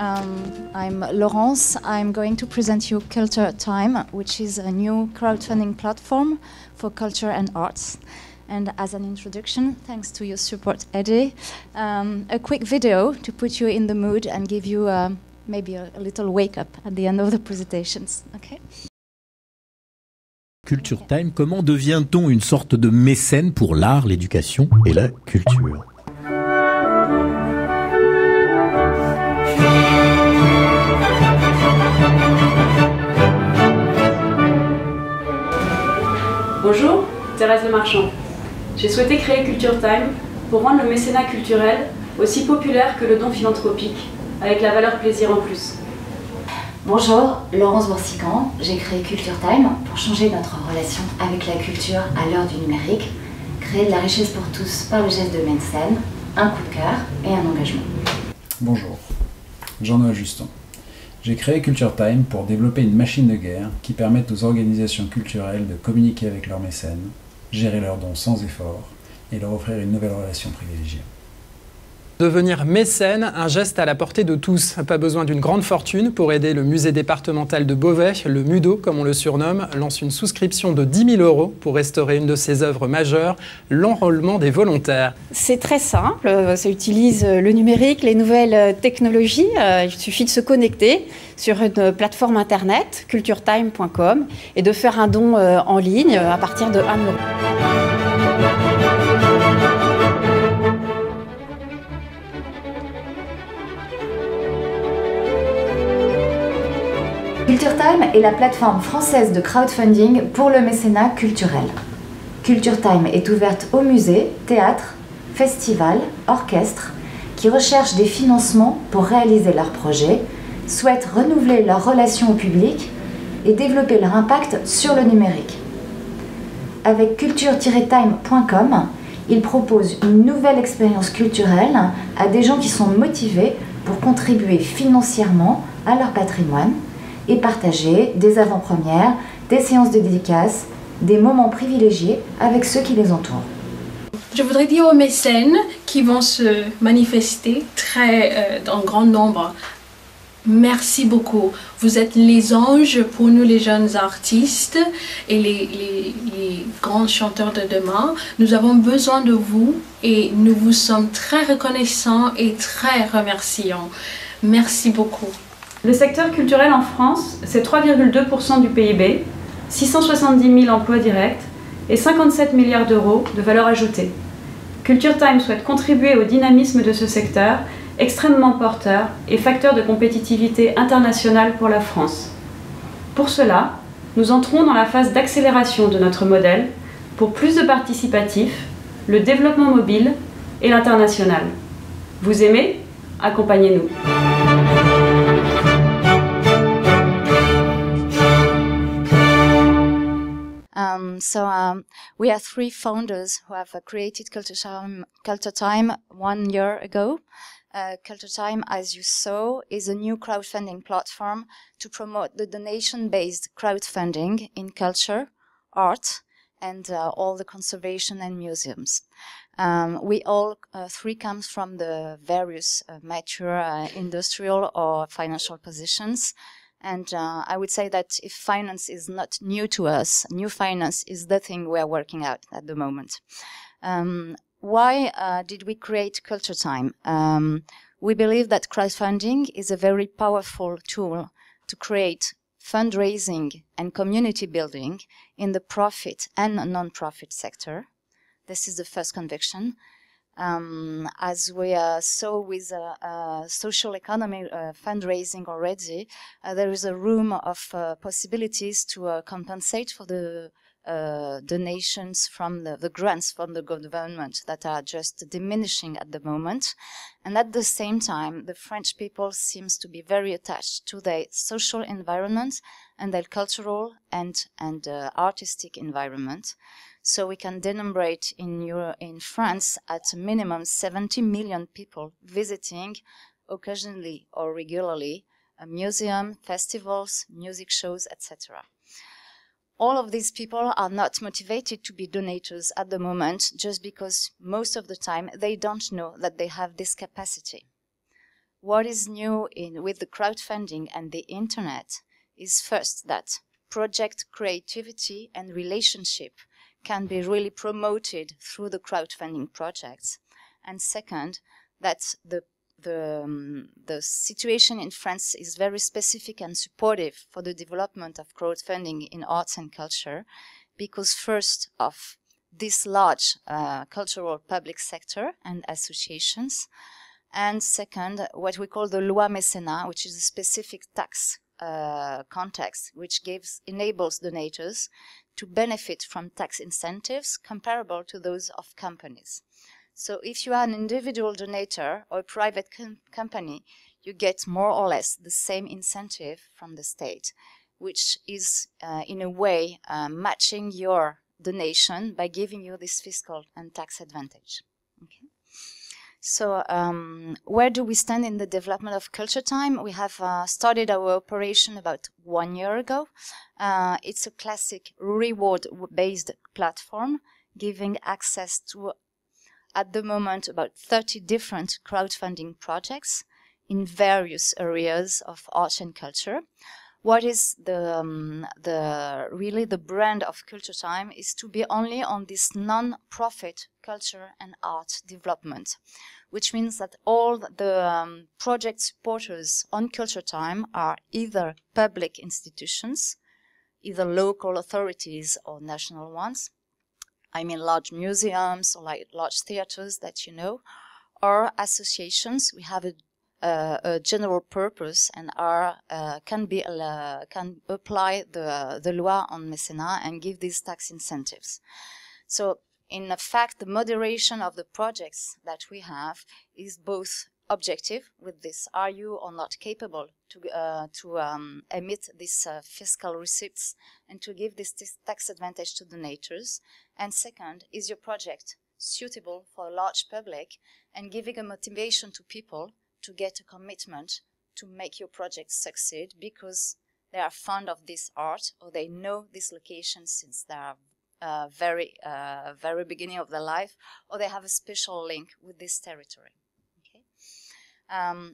I'm Laurence. I'm going to present you Culture Time, which is a new crowdfunding platform for culture and arts. And as an introduction, thanks to your support, Eddie, a quick video to put you in the mood and give you maybe a little wake-up at the end of the presentations. Okay? Culture Time, comment devient-on une sorte de mécène pour l'art, l'éducation et la culture ? Bonjour, Thérèse Lemarchand. J'ai souhaité créer Culture Time pour rendre le mécénat culturel aussi populaire que le don philanthropique, avec la valeur plaisir en plus. Bonjour, Laurence Boursican. J'ai créé Culture Time pour changer notre relation avec la culture à l'heure du numérique, créer de la richesse pour tous par le geste de mécène, un coup de cœur et un engagement. Bonjour, Jean-Noël Justin. J'ai créé Culture Time pour développer une machine de guerre qui permette aux organisations culturelles de communiquer avec leurs mécènes, gérer leurs dons sans effort et leur offrir une nouvelle relation privilégiée. Devenir mécène, un geste à la portée de tous. Pas besoin d'une grande fortune pour aider le musée départemental de Beauvais, le MUDO comme on le surnomme, lance une souscription de 10 000 € pour restaurer une de ses œuvres majeures, l'enrôlement des volontaires. C'est très simple, ça utilise le numérique, les nouvelles technologies. Il suffit de se connecter sur une plateforme internet, culturetime.com, et de faire un don en ligne à partir de 1 €. Culture Time est la plateforme française de crowdfunding pour le mécénat culturel. Culture Time est ouverte aux musées, théâtres, festivals, orchestres qui recherchent des financements pour réaliser leurs projets, souhaitent renouveler leurs relations au public et développer leur impact sur le numérique. Avec culture-time.com, ils proposent une nouvelle expérience culturelle à des gens qui sont motivés pour contribuer financièrement à leur patrimoine et partager des avant-premières, des séances de dédicaces, des moments privilégiés avec ceux qui les entourent. Je voudrais dire aux mécènes qui vont se manifester en grand nombre, merci beaucoup. Vous êtes les anges pour nous les jeunes artistes et les grands chanteurs de demain. Nous avons besoin de vous et nous vous sommes très reconnaissants et très remerciants. Merci beaucoup. Le secteur culturel en France, c'est 3,2% du PIB, 670 000 emplois directs et 57 milliards d'euros de valeur ajoutée. Culture Time souhaite contribuer au dynamisme de ce secteur, extrêmement porteur et facteur de compétitivité internationale pour la France. Pour cela, nous entrons dans la phase d'accélération de notre modèle pour plus de participatif, le développement mobile et l'international. Vous aimez ? Accompagnez-nous. We are three founders who have created Culture Time 1 year ago. Culture Time, as you saw, is a new crowdfunding platform to promote the donation-based crowdfunding in culture, art, and all the conservation and museums. We all three come from the various mature industrial or financial positions. And I would say that if finance is not new to us, new finance is the thing we are working out at the moment. Why did we create Culture Time? We believe that crowdfunding is a very powerful tool to create fundraising and community building in the profit and non-profit sector. This is the first conviction. As we saw with social economy fundraising already, there is a room of possibilities to compensate for the donations from the grants from the government that are just diminishing at the moment. And at the same time, the French people seems to be very attached to their social environment and their cultural and artistic environment. So we can denombrate in France at a minimum 70 million people visiting occasionally or regularly a museum, festivals, music shows, etc. All of these people are not motivated to be donators at the moment just because most of the time they don't know that they have this capacity. what is new with the crowdfunding and the internet is first that project creativity and relationship can be really promoted through the crowdfunding projects. And second, that the situation in France is very specific and supportive for the development of crowdfunding in arts and culture, because first of this large cultural public sector and associations, and second, what we call the loi mécénat, which is a specific tax context, which enables donators to benefit from tax incentives comparable to those of companies. So if you are an individual donator or a private company, you get more or less the same incentive from the state, which is in a way matching your donation by giving you this fiscal and tax advantage. Okay. So where do we stand in the development of Culture Time? We have started our operation about 1 year ago. It's a classic reward-based platform giving access to, at the moment, about 30 different crowdfunding projects in various areas of art and culture. What is really the brand of Culture Time is to be only on this non-profit culture and art development, which means that all the project supporters on Culture Time are either public institutions, either local authorities or national ones. I mean large museums or like large theaters that you know, or associations. We have a general purpose and can apply the loi on mécénat and give these tax incentives. So in fact, the moderation of the projects that we have is both objective with this: are you or not capable to emit these fiscal receipts and to give this tax advantage to donators? And second, is your project suitable for a large public and giving a motivation to people to get a commitment to make your project succeed because they are fond of this art or they know this location since they are very beginning of their life, or they have a special link with this territory. Okay.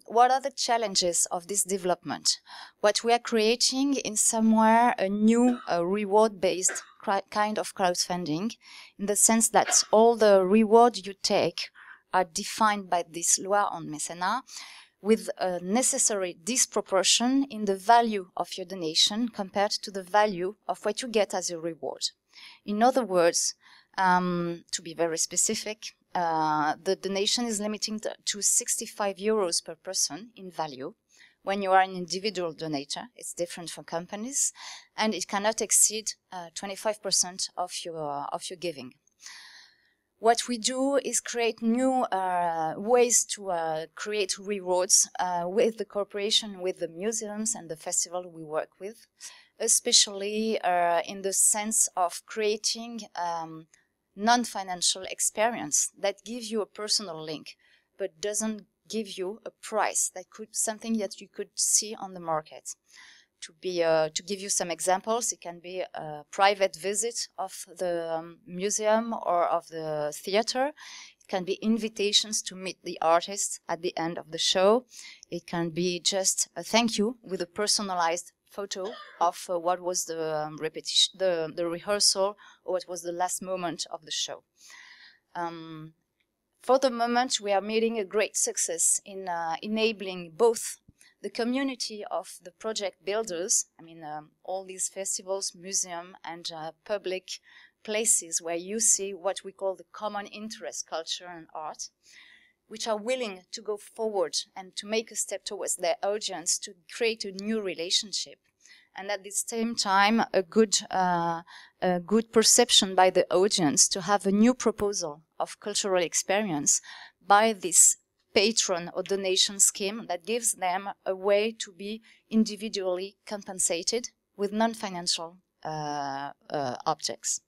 What are the challenges of this development? What we are creating is somewhere a new reward-based kind of crowdfunding, in the sense that all the reward you take are defined by this loi on mécénat, with a necessary disproportion in the value of your donation compared to the value of what you get as a reward. In other words, to be very specific, the donation is limited to 65 euros per person in value. When you are an individual donator, it's different for companies, and it cannot exceed 25% of your giving. What we do is create new ways to create rewards with the cooperation with the museums and the festival we work with, especially in the sense of creating non-financial experience that gives you a personal link, but doesn't give you a price that something that you could see on the market. To give you some examples, it can be a private visit of the museum or of the theater. It can be invitations to meet the artist at the end of the show. It can be just a thank you with a personalized photo of what was the repetition, the rehearsal, or what was the last moment of the show. For the moment, we are meeting a great success in enabling both the community of the project builders, I mean all these festivals, museums, and public places where you see what we call the common interest, culture and art, which are willing to go forward and to make a step towards their audience to create a new relationship. And at the same time, a good perception by the audience to have a new proposal of cultural experience by this patron or donation scheme that gives them a way to be individually compensated with non-financial objects.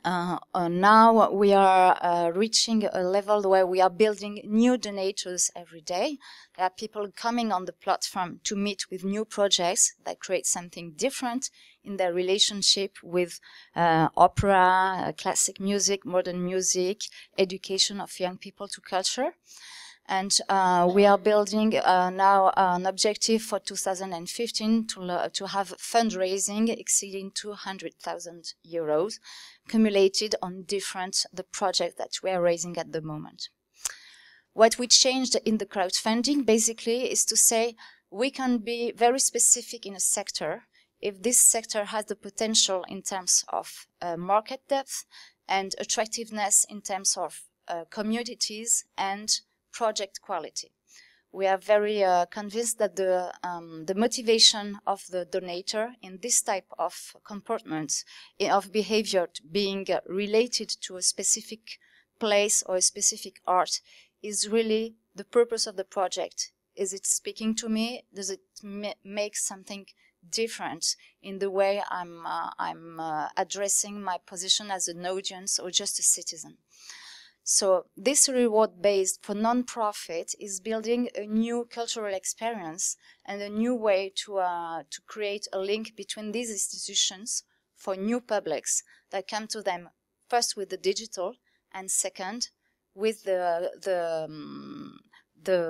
Now we are reaching a level where we are building new donators every day. There are people coming on the platform to meet with new projects that create something different in their relationship with opera, classic music, modern music, education of young people to culture. And we are building now an objective for 2015 to have fundraising exceeding 200,000 euros accumulated on the projects that we are raising at the moment. What we changed in the crowdfunding basically is to say we can be very specific in a sector if this sector has the potential in terms of market depth and attractiveness in terms of communities and project quality. We are very convinced that the motivation of the donator in this type of comportment, of behavior being related to a specific place or a specific art is really the purpose of the project. Is it speaking to me? Does it make something different in the way I'm addressing my position as an audience or just a citizen? So this reward based for non-profit is building a new cultural experience and a new way to create a link between these institutions for new publics that come to them first with the digital and second with the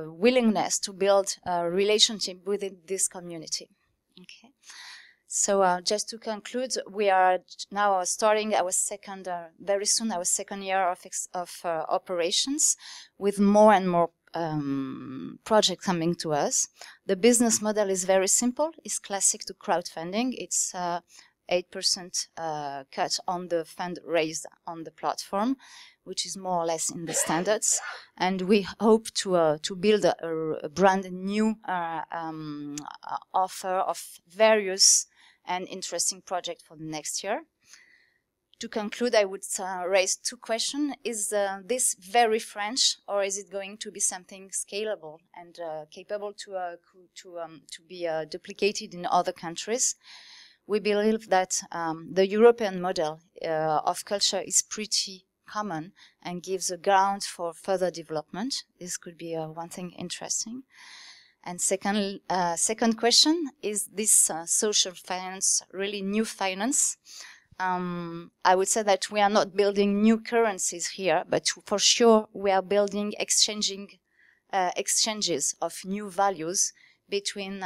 willingness to build a relationship within this community. Okay. So just to conclude, we are now starting our second, very soon, our second year of operations with more and more projects coming to us. The business model is very simple. It's classic to crowdfunding. It's 8% cut on the fund raised on the platform, which is more or less in the standards. And we hope to build a brand new offer of various and interesting project for the next year. To conclude, I would raise two questions. Is this very French, or is it going to be something scalable and capable to be duplicated in other countries? We believe that the European model of culture is pretty common and gives a ground for further development. This could be one thing interesting. And second question, is this social finance really new finance? I would say that we are not building new currencies here, but for sure we are building exchanges of new values between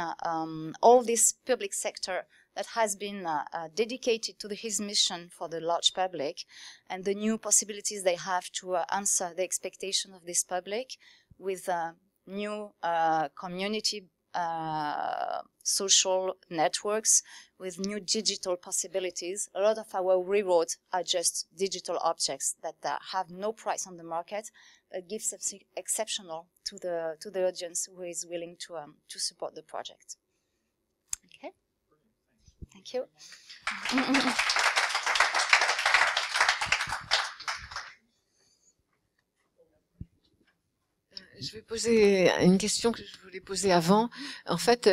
all this public sector that has been dedicated to his mission for the large public and the new possibilities they have to answer the expectation of this public with new community social networks with new digital possibilities. A lot of our rewards are just digital objects that have no price on the market, but give something exceptional to the audience who is willing to support the project. Okay. Thank you. Je vais poser une question que je voulais poser avant. En fait,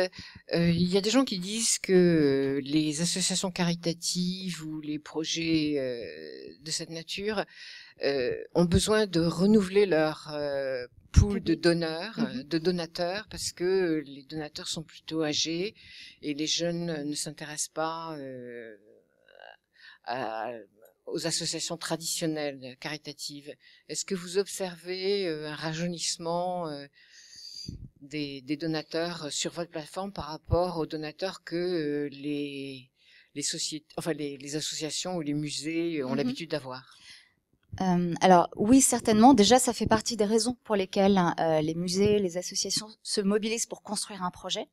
il y a des gens qui disent que les associations caritatives ou les projets de cette nature ont besoin de renouveler leur pool de donneurs, de donateurs, parce que les donateurs sont plutôt âgés et les jeunes ne s'intéressent pas aux associations traditionnelles caritatives. Est-ce que vous observez un rajeunissement des donateurs sur votre plateforme par rapport aux donateurs que les sociétés, enfin les associations ou les musées ont l'habitude d'avoir? Alors oui, certainement. Déjà, ça fait partie des raisons pour lesquelles les musées, les associations se mobilisent pour construire un projet.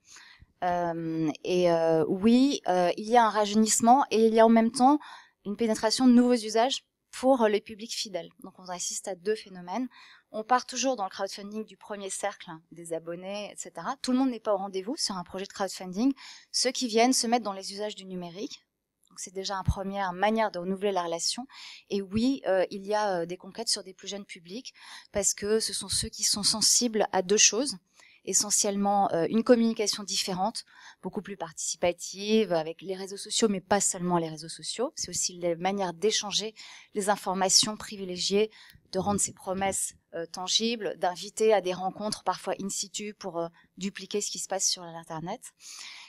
Oui, il y a un rajeunissement et il y a en même temps une pénétration de nouveaux usages pour les publics fidèles. Donc on assiste à deux phénomènes. On part toujours dans le crowdfunding du premier cercle, des abonnés, etc. Tout le monde n'est pas au rendez-vous sur un projet de crowdfunding. Ceux qui viennent se mettent dans les usages du numérique. Donc c'est déjà une première manière de renouveler la relation. Et oui, il y a des conquêtes sur des plus jeunes publics parce que ce sont ceux qui sont sensibles à deux choses. Essentiellement une communication différente, beaucoup plus participative avec les réseaux sociaux, mais pas seulement les réseaux sociaux. C'est aussi les manières d'échanger les informations privilégiées, de rendre ces promesses tangibles, d'inviter à des rencontres parfois in situ pour dupliquer ce qui se passe sur l'Internet.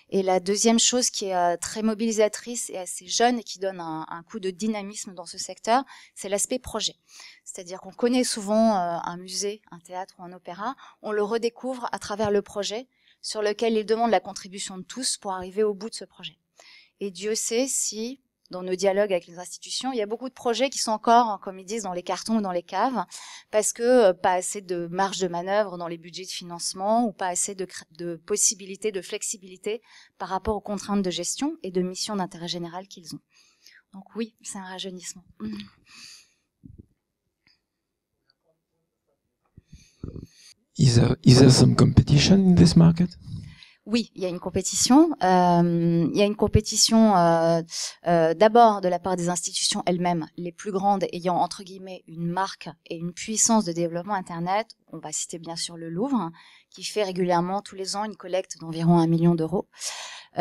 Et la deuxième chose qui est très mobilisatrice et assez jeune et qui donne un coup de dynamisme dans ce secteur, c'est l'aspect projet. C'est-à-dire qu'on connaît souvent un musée, un théâtre ou un opéra, on le redécouvre à travers le projet sur lequel il demande la contribution de tous pour arriver au bout de ce projet. Et Dieu sait si, dans nos dialogues avec les institutions, il y a beaucoup de projets qui sont encore, comme ils disent, dans les cartons ou dans les caves, parce que pas assez de marge de manœuvre dans les budgets de financement ou pas assez de possibilités, de flexibilité par rapport aux contraintes de gestion et de mission d'intérêt général qu'ils ont. Donc oui, c'est un rajeunissement. Is there some competition in this market? Oui, il y a une compétition. Il y a une compétition d'abord de la part des institutions elles-mêmes, les plus grandes ayant entre guillemets une marque et une puissance de développement Internet. On va citer bien sûr le Louvre, qui fait régulièrement tous les ans une collecte d'environ 1 million d'euros. Tout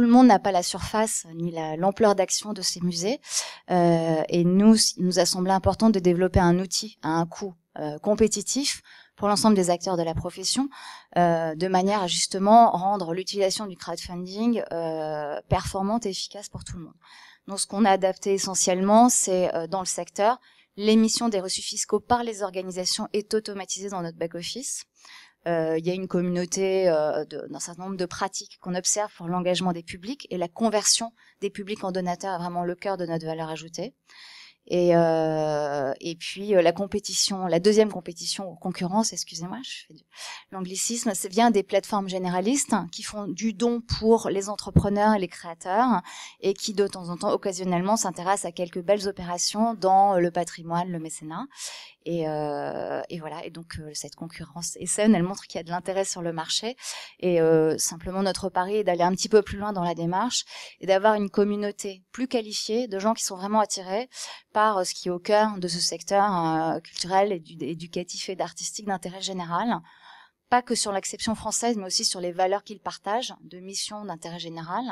le monde n'a pas la surface ni l'ampleur d'action de ces musées. Et il nous a semblé important de développer un outil à un coût compétitif pour l'ensemble des acteurs de la profession, de manière à justement rendre l'utilisation du crowdfunding performante et efficace pour tout le monde. Donc ce qu'on a adapté essentiellement, c'est dans le secteur, l'émission des reçus fiscaux par les organisations est automatisée dans notre back-office. Il y a une communauté d'un certain nombre de pratiques qu'on observe pour l'engagement des publics, et la conversion des publics en donateurs est vraiment le cœur de notre valeur ajoutée. Et puis la compétition, la deuxième compétition, concurrence, excusez-moi, je fais de l'anglicisme, c'est bien des plateformes généralistes qui font du don pour les entrepreneurs et les créateurs et qui de temps en temps, occasionnellement, s'intéressent à quelques belles opérations dans le patrimoine, le mécénat. Et voilà. Et donc cette concurrence est saine, elle montre qu'il y a de l'intérêt sur le marché. Et simplement notre pari est d'aller un petit peu plus loin dans la démarche et d'avoir une communauté plus qualifiée de gens qui sont vraiment attirés par ce qui est au cœur de ce secteur culturel et éducatif et d'artistique d'intérêt général. Pas que sur l'acception française, mais aussi sur les valeurs qu'ils partagent, de mission d'intérêt général,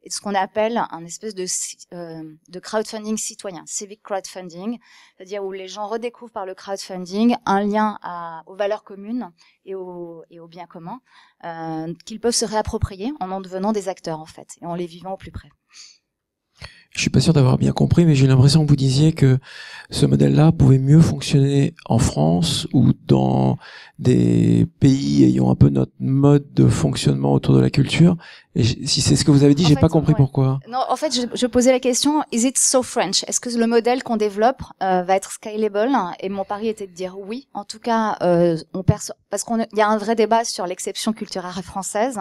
et de ce qu'on appelle un espèce de crowdfunding citoyen, civic crowdfunding, c'est-à-dire où les gens redécouvrent par le crowdfunding un lien aux valeurs communes et aux biens communs qu'ils peuvent se réapproprier en devenant des acteurs en fait, et en les vivant au plus près. Je suis pas sûr d'avoir bien compris, mais j'ai l'impression que vous disiez que ce modèle-là pouvait mieux fonctionner en France ou dans des pays ayant un peu notre mode de fonctionnement autour de la culture. Et si c'est ce que vous avez dit, j'ai pas compris pourquoi. Non, en fait, je posais la question, is it so French? Est-ce que le modèle qu'on développe va être scalable? Et mon pari était de dire oui. En tout cas, parce qu'il y a un vrai débat sur l'exception culturelle française.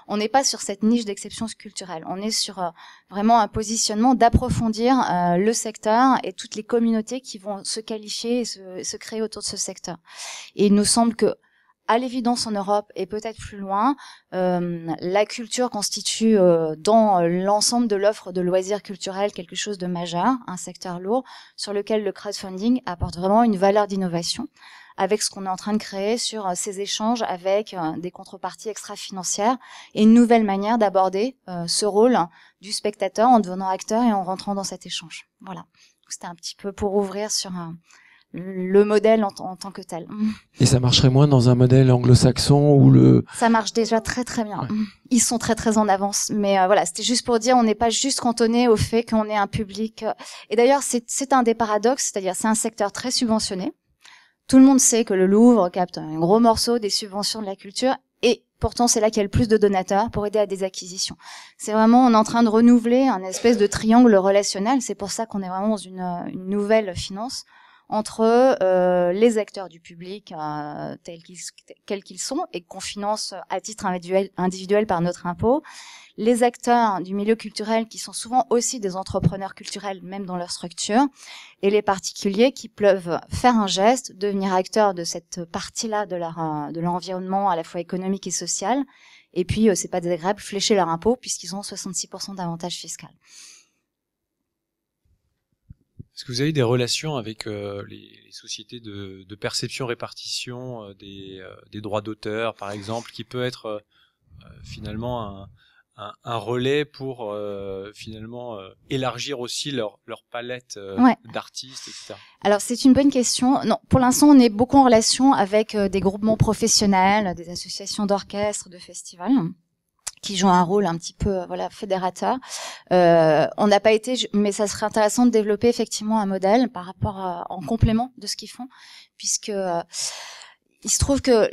On n'est pas sur cette niche d'exception culturelle. On est sur vraiment un positionnement d'approfondir le secteur et toutes les communautés qui vont se qualifier et se créer autour de ce secteur. Et il nous semble que, à l'évidence en Europe et peut-être plus loin, la culture constitue dans l'ensemble de l'offre de loisirs culturels quelque chose de majeur, un secteur lourd sur lequel le crowdfunding apporte vraiment une valeur d'innovation avec ce qu'on est en train de créer sur ces échanges avec des contreparties extra-financières et une nouvelle manière d'aborder ce rôle du spectateur en devenant acteur et en rentrant dans cet échange. Voilà. C'était un petit peu pour ouvrir sur le modèle en tant que tel. Et ça marcherait moins dans un modèle anglo-saxon où Ça marche déjà très très bien. Ouais. Ils sont très très en avance. Mais voilà, c'était juste pour dire, on n'est pas juste cantonné au fait qu'on ait un public. Et d'ailleurs, c'est un des paradoxes, c'est-à-dire c'est un secteur très subventionné. Tout le monde sait que le Louvre capte un gros morceau des subventions de la culture et pourtant c'est là qu'il y a le plus de donateurs pour aider à des acquisitions. C'est vraiment, on est en train de renouveler un espèce de triangle relationnel. C'est pour ça qu'on est vraiment dans une nouvelle finance entre les acteurs du public quels qu'ils sont et qu'on finance à titre individuel par notre impôt, les acteurs du milieu culturel qui sont souvent aussi des entrepreneurs culturels même dans leur structure, et les particuliers qui peuvent faire un geste, devenir acteurs de cette partie-là de leur environnement à la fois économique et social, et puis c'est pas désagréable, flécher leur impôt puisqu'ils ont 66% d'avantage fiscal. Est-ce que vous avez des relations avec les sociétés de perception-répartition des droits d'auteur, par exemple, qui peut être finalement un relais pour finalement élargir aussi leur palette d'artistes, etc. Alors c'est une bonne question. Non, pour l'instant on est beaucoup en relation avec des groupements professionnels, des associations d'orchestres, de festivals. qui joue un rôle un petit peu fédérateur. On n'a pas été, mais ça serait intéressant de développer effectivement un modèle par rapport en complément de ce qu'ils font, puisque il se trouve que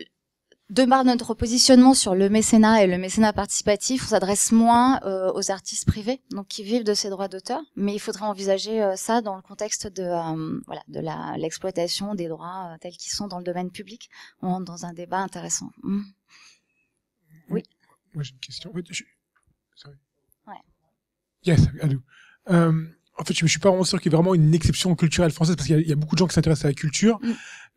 de par notre positionnement sur le mécénat et le mécénat participatif, on s'adresse moins aux artistes privés, donc qui vivent de ces droits d'auteur, mais il faudrait envisager ça dans le contexte de l'exploitation des droits tels qu'ils sont dans le domaine public. On rentre dans un débat intéressant. Oui. Moi j'ai une question. Sorry. Ouais. Yes, I do. En fait, je me suis pas vraiment sûr qu'il y ait vraiment une exception culturelle française parce qu'il y a beaucoup de gens qui s'intéressent à la culture.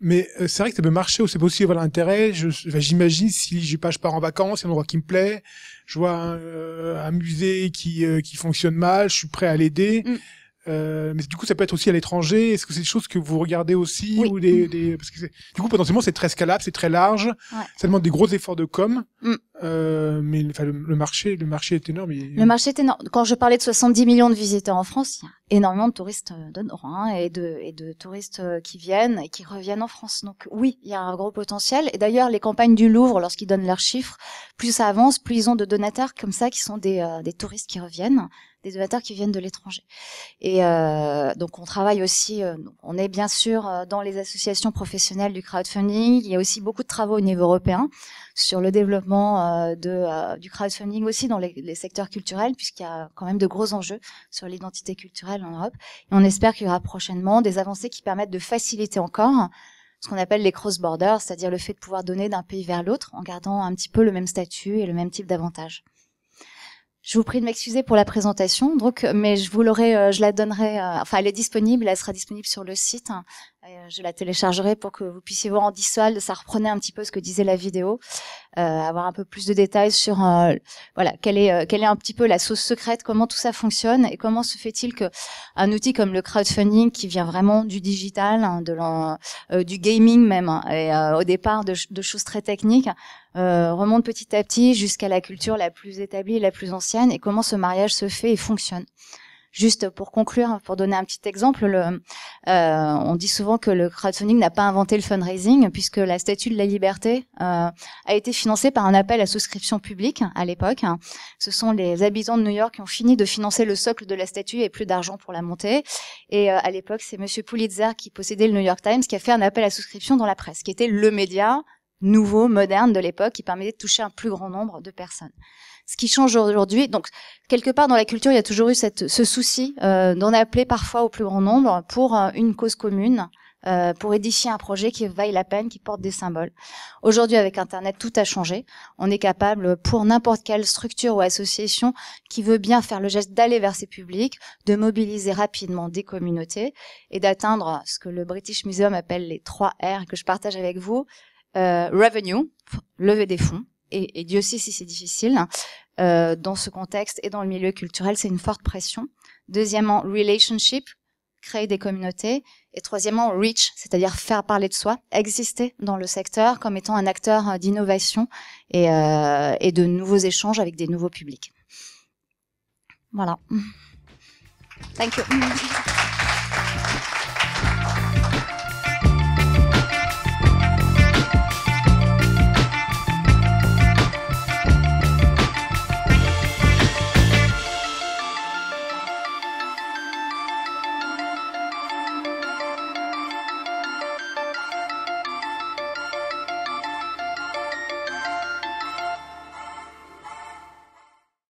Mais c'est vrai que ça peut marcher ou ça peut aussi avoir l'intérêt. J'imagine si je pars en vacances, il y a un endroit qui me plaît, je vois un musée qui fonctionne mal, je suis prêt à l'aider. Mais du coup, ça peut être aussi à l'étranger. Est-ce que c'est des choses que vous regardez aussi ou parce que du coup, potentiellement, c'est très scalable, c'est très large. Ouais. Ça demande des gros efforts de com. Mais le marché est énorme. Le marché est énorme. Quand je parlais de 70 millions de visiteurs en France, il y a énormément de touristes de Nord et de touristes qui viennent et qui reviennent en France. Donc oui, il y a un gros potentiel. Et d'ailleurs, les campagnes du Louvre, lorsqu'ils donnent leurs chiffres, plus ça avance, plus ils ont de donateurs comme ça qui sont des touristes qui reviennent, des donateurs qui viennent de l'étranger. Et donc on travaille aussi, on est bien sûr dans les associations professionnelles du crowdfunding. Il y a aussi beaucoup de travaux au niveau européen sur le développement du crowdfunding aussi dans les secteurs culturels, puisqu'il y a quand même de gros enjeux sur l'identité culturelle en Europe. Et on espère qu'il y aura prochainement des avancées qui permettent de faciliter encore ce qu'on appelle les cross-borders, c'est-à-dire le fait de pouvoir donner d'un pays vers l'autre en gardant un petit peu le même statut et le même type d'avantages. Je vous prie de m'excuser pour la présentation, donc, mais je la donnerai, elle est disponible, elle sera disponible sur le site. Je la téléchargerai pour que vous puissiez voir en visuel. Ça reprenait un petit peu ce que disait la vidéo, avoir un peu plus de détails sur quelle est un petit peu la sauce secrète, comment tout ça fonctionne et comment se fait-il que un outil comme le crowdfunding qui vient vraiment du digital, du gaming même, et au départ de choses très techniques, remonte petit à petit jusqu'à la culture la plus établie et la plus ancienne, et comment ce mariage se fait et fonctionne. Juste pour conclure, pour donner un petit exemple, on dit souvent que le crowdfunding n'a pas inventé le fundraising, puisque la Statue de la Liberté a été financée par un appel à souscription publique à l'époque. Ce sont les habitants de New York qui ont fini de financer le socle de la statue et plus d'argent pour la monter. Et à l'époque, c'est Monsieur Pulitzer, qui possédait le New York Times, qui a fait un appel à souscription dans la presse, qui était le média nouveau, moderne de l'époque, qui permettait de toucher un plus grand nombre de personnes. Ce qui change aujourd'hui, donc quelque part dans la culture, il y a toujours eu ce souci d'en appeler parfois au plus grand nombre pour une cause commune, pour édifier un projet qui vaille la peine, qui porte des symboles. Aujourd'hui, avec Internet, tout a changé. On est capable, pour n'importe quelle structure ou association qui veut bien faire le geste d'aller vers ses publics, de mobiliser rapidement des communautés et d'atteindre ce que le British Museum appelle les 3 R que je partage avec vous. Revenue, lever des fonds. Et Dieu sait si c'est difficile. Dans ce contexte et dans le milieu culturel, c'est une forte pression. Deuxièmement, relationship, créer des communautés. Et troisièmement, reach, c'est-à-dire faire parler de soi, exister dans le secteur comme étant un acteur d'innovation et de nouveaux échanges avec des nouveaux publics. Voilà. Thank you.